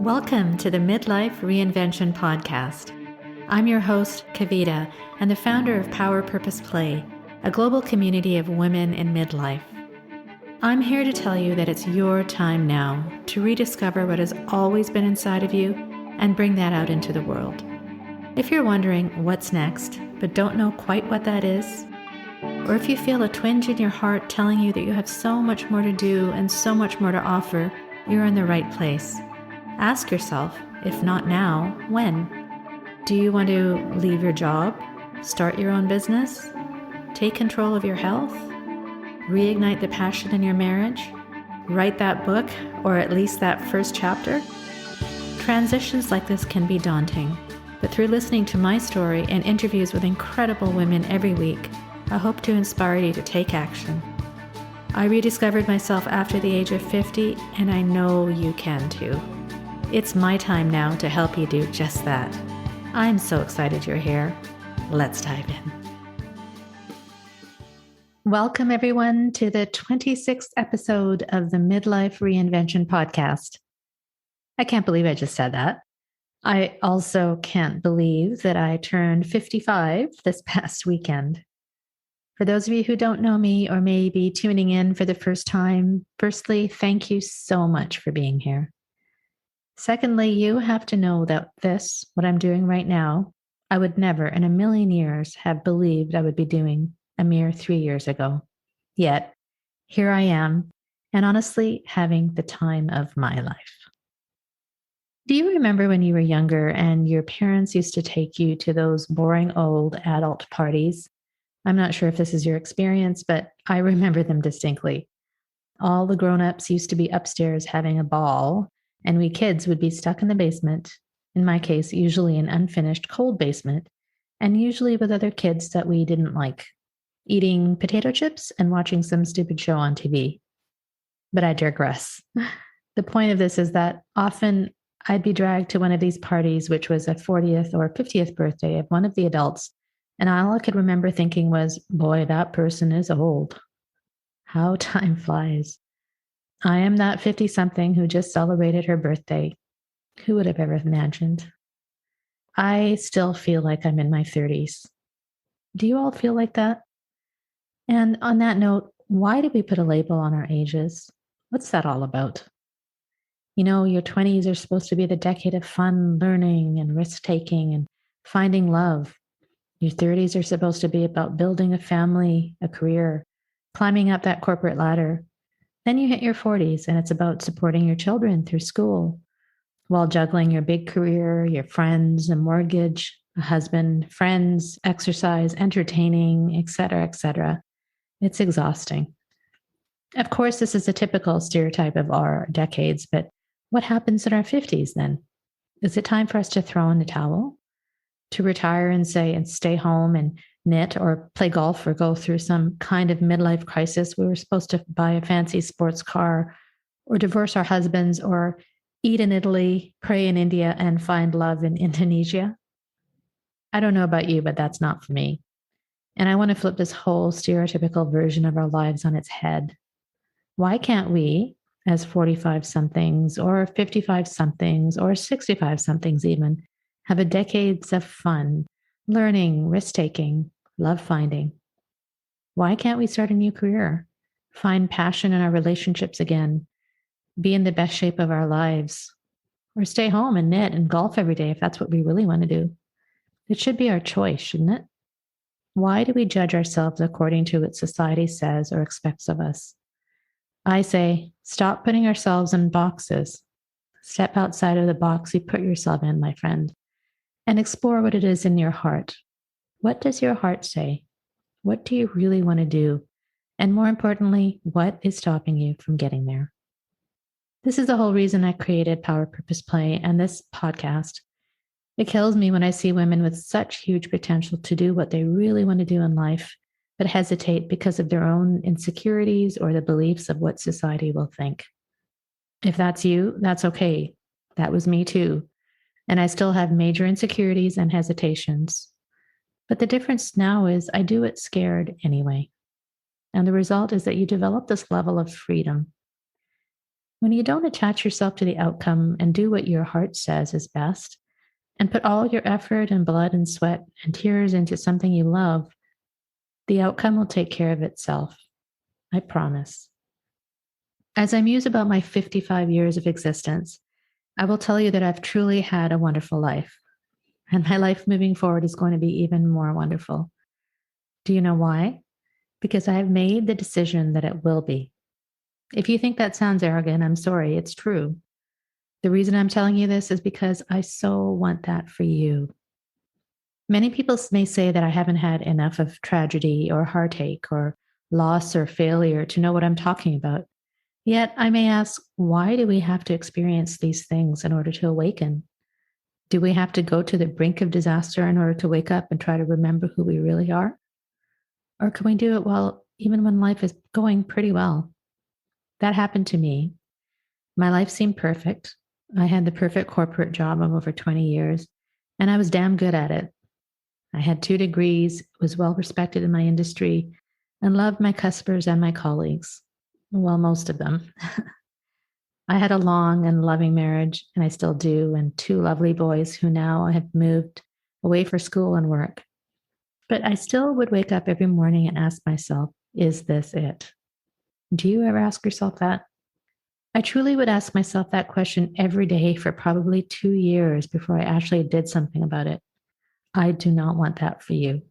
Welcome to the Midlife Reinvention Podcast. I'm your host, Kavita, and the founder of Power Purpose Play, a global community of women in midlife. I'm here to tell you that it's your time now to rediscover what has always been inside of you and bring that out into the world. If you're wondering what's next, but don't know quite what that is, or if you feel a twinge in your heart telling you that you have so much more to do and so much more to offer, you're in the right place. Ask yourself, if not now, when? Do you want to leave your job, start your own business, take control of your health, reignite the passion in your marriage, write that book, or at least that first chapter? Transitions like this can be daunting, but through listening to my story and interviews with incredible women every week, I hope to inspire you to take action. I rediscovered myself after the age of 50, and I know you can too. It's my time now to help you do just that. I'm so excited you're here. Let's dive in. Welcome, everyone, to the 26th episode of the Midlife Reinvention Podcast. I can't believe I just said that. I also can't believe that I turned 55 this past weekend. For those of you who don't know me or may be tuning in for the first time, firstly, thank you so much for being here. Secondly, you have to know that what I'm doing right now, I would never in a million years have believed I would be doing a mere 3 years ago. Yet, here I am, and honestly, having the time of my life. Do you remember when you were younger and your parents used to take you to those boring old adult parties? I'm not sure if this is your experience, but I remember them distinctly. All the grown-ups used to be upstairs having a ball, and we kids would be stuck in the basement, in my case, usually an unfinished cold basement, and usually with other kids that we didn't like, eating potato chips and watching some stupid show on TV. But I digress. The point of this is that often I'd be dragged to one of these parties, which was a 40th or 50th birthday of one of the adults, and all I could remember thinking was, boy, that person is old. How time flies. I am that 50-something who just celebrated her birthday. Who would have ever imagined? I still feel like I'm in my 30s. Do you all feel like that? And on that note, why do we put a label on our ages? What's that all about? You know, your 20s are supposed to be the decade of fun, learning, and risk-taking and finding love. Your 30s are supposed to be about building a family, a career, climbing up that corporate ladder. Then you hit your 40s and it's about supporting your children through school while juggling your big career, your friends, a mortgage, a husband, friends, exercise, entertaining, etc., etc. It's exhausting. Of course, this is a typical stereotype of our decades, but what happens in our 50s then? Is it time for us to throw in the towel? To retire and stay home and knit or play golf or go through some kind of midlife crisis? We were supposed to buy a fancy sports car or divorce our husbands or eat in Italy, pray in India, and find love in Indonesia. I don't know about you, but that's not for me. And I want to flip this whole stereotypical version of our lives on its head. Why can't we, as 45-somethings or 55-somethings or 65-somethings even, have a decades of fun, learning, risk-taking, love-finding? Why can't we start a new career, find passion in our relationships again, be in the best shape of our lives, or stay home and knit and golf every day if that's what we really want to do? It should be our choice, shouldn't it? Why do we judge ourselves according to what society says or expects of us? I say, stop putting ourselves in boxes. Step outside of the box you put yourself in, my friend, and explore what it is in your heart. What does your heart say? What do you really want to do? And more importantly, what is stopping you from getting there? This is the whole reason I created Power Purpose Play and this podcast. It kills me when I see women with such huge potential to do what they really want to do in life, but hesitate because of their own insecurities or the beliefs of what society will think. If that's you, that's okay. That was me too. And I still have major insecurities and hesitations. But the difference now is I do it scared anyway. And the result is that you develop this level of freedom. When you don't attach yourself to the outcome and do what your heart says is best, and put all your effort and blood and sweat and tears into something you love, the outcome will take care of itself. I promise. As I muse about my 55 years of existence, I will tell you that I've truly had a wonderful life, and my life moving forward is going to be even more wonderful. Do you know why? Because I have made the decision that it will be. If you think that sounds arrogant, I'm sorry, it's true. The reason I'm telling you this is because I so want that for you. Many people may say that I haven't had enough of tragedy or heartache or loss or failure to know what I'm talking about. Yet I may ask, why do we have to experience these things in order to awaken? Do we have to go to the brink of disaster in order to wake up and try to remember who we really are? Or can we do it even when life is going pretty well? That happened to me. My life seemed perfect. I had the perfect corporate job of over 20 years, and I was damn good at it. I had 2 degrees, was well respected in my industry, and loved my customers and my colleagues. Well, most of them. I had a long and loving marriage, and I still do, and 2 lovely boys who now have moved away for school and work. But I still would wake up every morning and ask myself, is this it? Do you ever ask yourself that? I truly would ask myself that question every day for probably 2 years before I actually did something about it. I do not want that for you.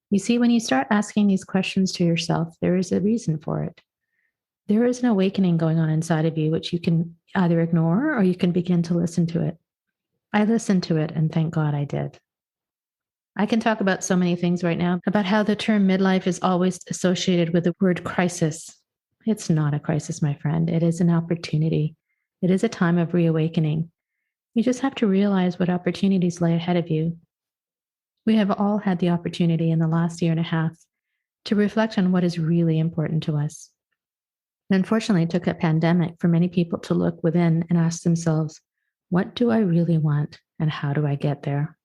You see, when you start asking these questions to yourself, there is a reason for it. There is an awakening going on inside of you, which you can either ignore or you can begin to listen to it. I listened to it, and thank God I did. I can talk about so many things right now about how the term midlife is always associated with the word crisis. It's not a crisis, my friend. It is an opportunity. It is a time of reawakening. You just have to realize what opportunities lay ahead of you. We have all had the opportunity in the last year and a half to reflect on what is really important to us. And unfortunately, it took a pandemic for many people to look within and ask themselves, what do I really want and how do I get there?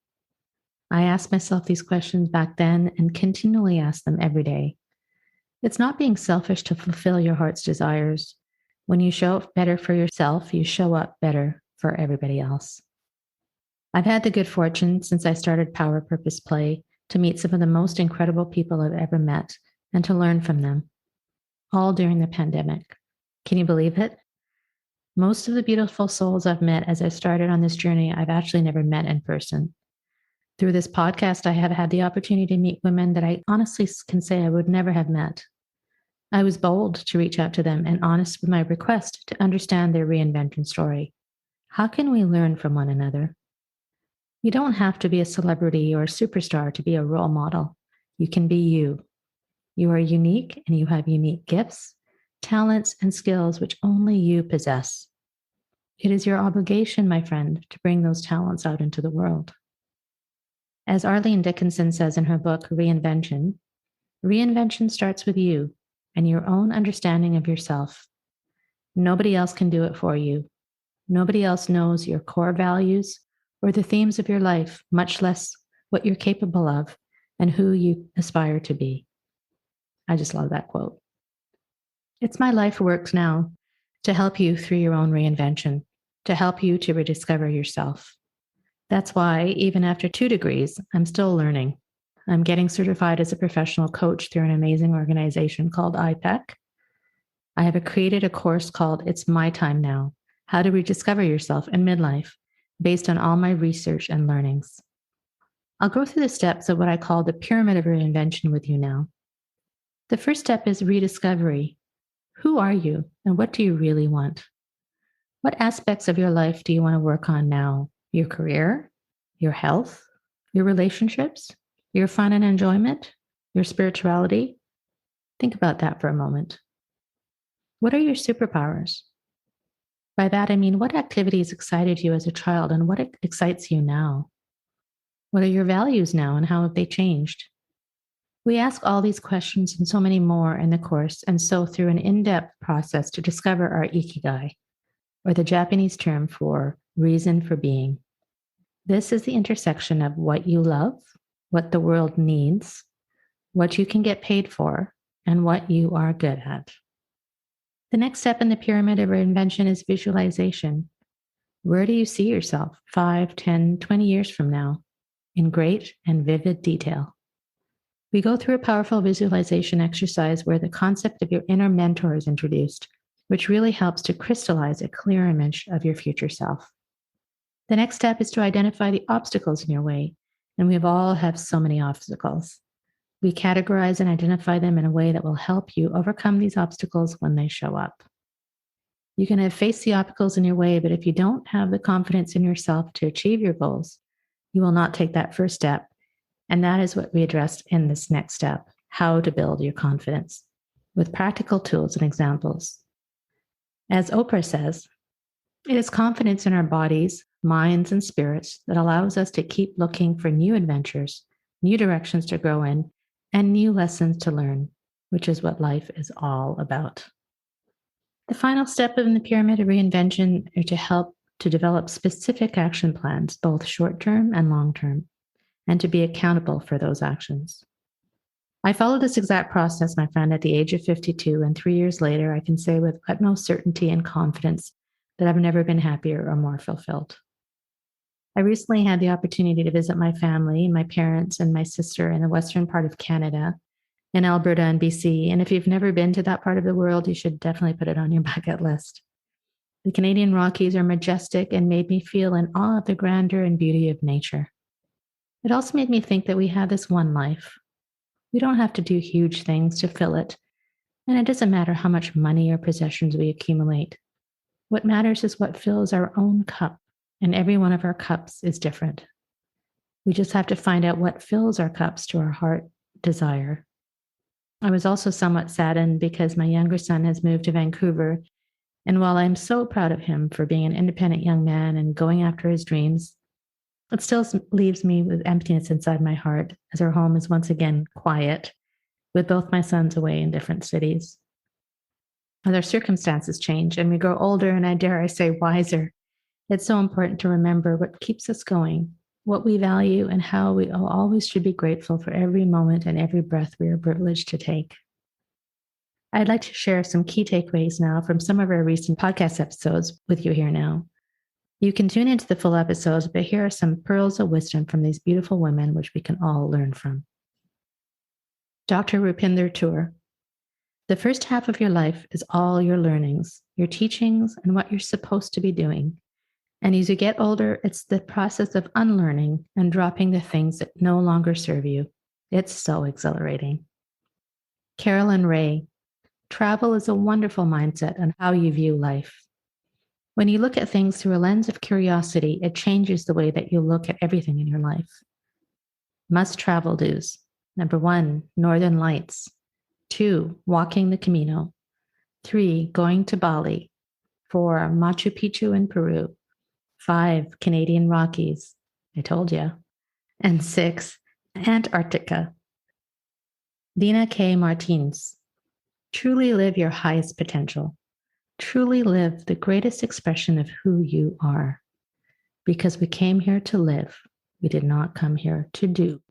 I asked myself these questions back then and continually ask them every day. It's not being selfish to fulfill your heart's desires. When you show up better for yourself, you show up better for everybody else. I've had the good fortune since I started Power Purpose Play to meet some of the most incredible people I've ever met and to learn from them, all during the pandemic. Can you believe it? Most of the beautiful souls I've met as I started on this journey, I've actually never met in person. Through this podcast, I have had the opportunity to meet women that I honestly can say I would never have met. I was bold to reach out to them and honest with my request to understand their reinvention story. How can we learn from one another? You don't have to be a celebrity or a superstar to be a role model. You can be you. You are unique and you have unique gifts, talents, and skills which only you possess. It is your obligation, my friend, to bring those talents out into the world. As Arlene Dickinson says in her book, Reinvention starts with you and your own understanding of yourself. Nobody else can do it for you. Nobody else knows your core values or the themes of your life, much less what you're capable of and who you aspire to be. I just love that quote. It's my life work now to help you through your own reinvention, to help you to rediscover yourself. That's why, even after 2 degrees, I'm still learning. I'm getting certified as a professional coach through an amazing organization called IPEC. I have created a course called It's My Time Now, How to Rediscover Yourself in Midlife, based on all my research and learnings. I'll go through the steps of what I call the pyramid of reinvention with you now. The first step is rediscovery. Who are you and what do you really want? What aspects of your life do you want to work on now? Your career, your health, your relationships, your fun and enjoyment, your spirituality? Think about that for a moment. What are your superpowers? By that, I mean, what activities excited you as a child and what excites you now? What are your values now and how have they changed? We ask all these questions and so many more in the course, and so through an in-depth process to discover our ikigai, or the Japanese term for reason for being. This is the intersection of what you love, what the world needs, what you can get paid for, and what you are good at. The next step in the pyramid of reinvention is visualization. Where do you see yourself 5, 10, 20 years from now in great and vivid detail? We go through a powerful visualization exercise where the concept of your inner mentor is introduced, which really helps to crystallize a clear image of your future self. The next step is to identify the obstacles in your way, and we all have so many obstacles. We categorize and identify them in a way that will help you overcome these obstacles when they show up. You can face the obstacles in your way, but if you don't have the confidence in yourself to achieve your goals, you will not take that first step. And that is what we addressed in this next step, how to build your confidence with practical tools and examples. As Oprah says, it is confidence in our bodies, minds, and spirits that allows us to keep looking for new adventures, new directions to grow in, and new lessons to learn, which is what life is all about. The final step in the pyramid of reinvention are to help to develop specific action plans, both short-term and long-term, and to be accountable for those actions. I followed this exact process, my friend, at the age of 52, and 3 years later, I can say with utmost certainty and confidence that I've never been happier or more fulfilled. I recently had the opportunity to visit my family, my parents, and my sister in the western part of Canada, in Alberta and BC. And if you've never been to that part of the world, you should definitely put it on your bucket list. The Canadian Rockies are majestic and made me feel in awe of the grandeur and beauty of nature. It also made me think that we have this one life. We don't have to do huge things to fill it. And it doesn't matter how much money or possessions we accumulate. What matters is what fills our own cup. And every one of our cups is different. We just have to find out what fills our cups to our heart desire. I was also somewhat saddened because my younger son has moved to Vancouver. And while I'm so proud of him for being an independent young man and going after his dreams, it still leaves me with emptiness inside my heart as our home is once again quiet, with both my sons away in different cities. As our circumstances change and we grow older and I dare I say wiser, it's so important to remember what keeps us going, what we value, and how we always should be grateful for every moment and every breath we are privileged to take. I'd like to share some key takeaways now from some of our recent podcast episodes with you here now. You can tune into the full episodes, but here are some pearls of wisdom from these beautiful women, which we can all learn from. Dr. Rupinder Kaur. The first half of your life is all your learnings, your teachings, and what you're supposed to be doing. And as you get older, it's the process of unlearning and dropping the things that no longer serve you. It's so exhilarating. Carolyn Ray. Travel is a wonderful mindset on how you view life. When you look at things through a lens of curiosity, it changes the way that you look at everything in your life. Must travel do's. Number 1, Northern Lights. 2, walking the Camino. 3, going to Bali. 4, Machu Picchu in Peru. 5, Canadian Rockies. I told you. And 6, Antarctica. Dina K. Martins. Truly live your highest potential. Truly live the greatest expression of who you are. Because we came here to live. We did not come here to do.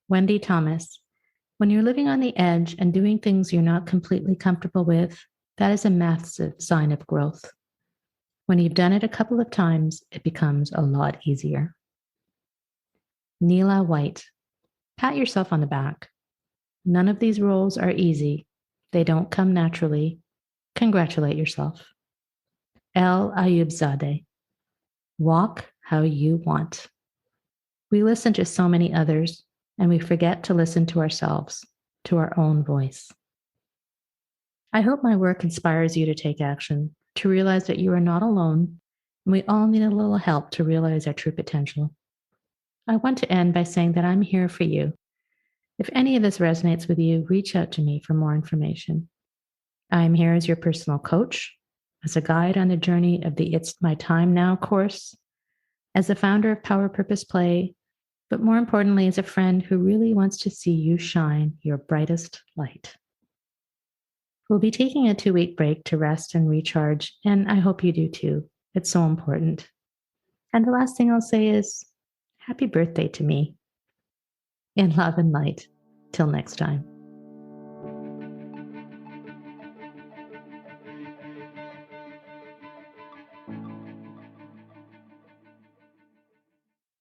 Wendy Thomas. When you're living on the edge and doing things you're not completely comfortable with, that is a massive sign of growth. When you've done it a couple of times, it becomes a lot easier. Neela White. Pat yourself on the back. None of these roles are easy. They don't come naturally. Congratulate yourself. El Ayubzadeh. Walk how you want. We listen to so many others, and we forget to listen to ourselves, to our own voice. I hope my work inspires you to take action, to realize that you are not alone, and we all need a little help to realize our true potential. I want to end by saying that I'm here for you. If any of this resonates with you, reach out to me for more information. I am here as your personal coach, as a guide on the journey of the It's My Time Now course, as the founder of Power Purpose Play, but more importantly, as a friend who really wants to see you shine your brightest light. We'll be taking a 2-week break to rest and recharge, and I hope you do too. It's so important. And the last thing I'll say is, happy birthday to me. In love and light. Till next time.